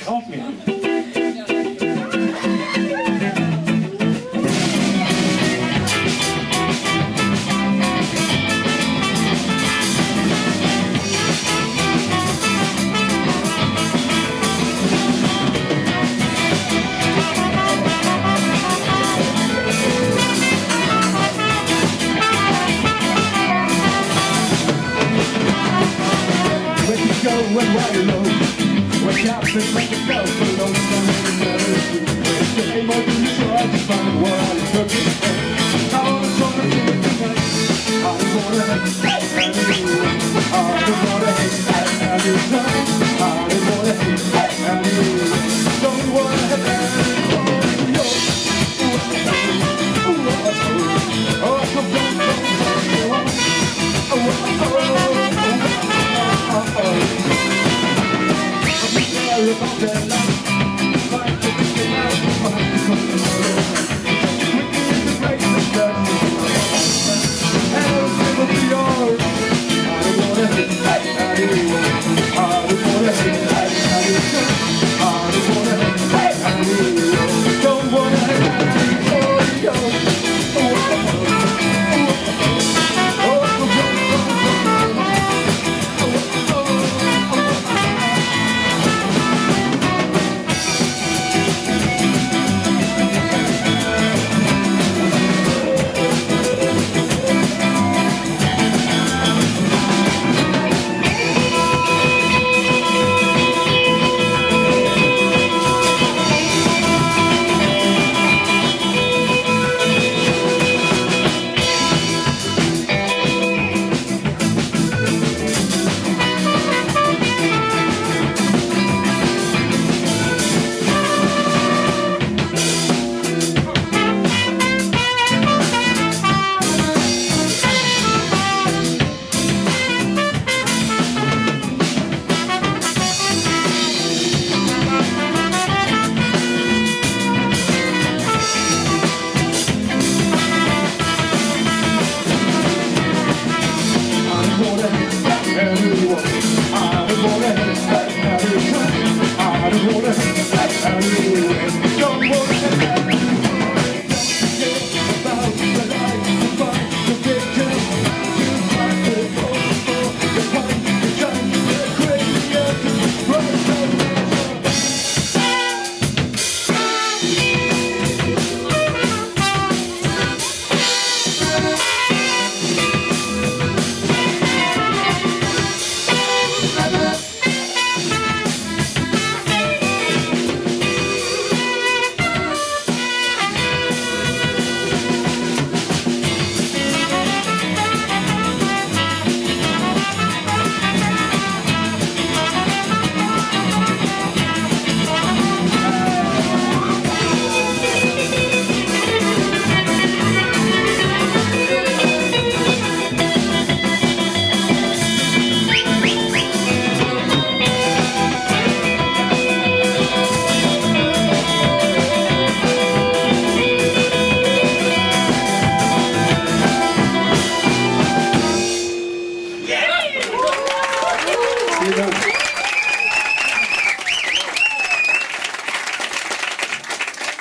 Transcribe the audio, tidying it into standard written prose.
Auf mir. Go and ride alone. Wake up and make yourself alone. Stay more than you try to find what I'm looking for. I wanna talk to you tonight. I wanna hate you. I wanna hate you. I wanna hate you. Don't wanna hate you. Oh, come on. About that life.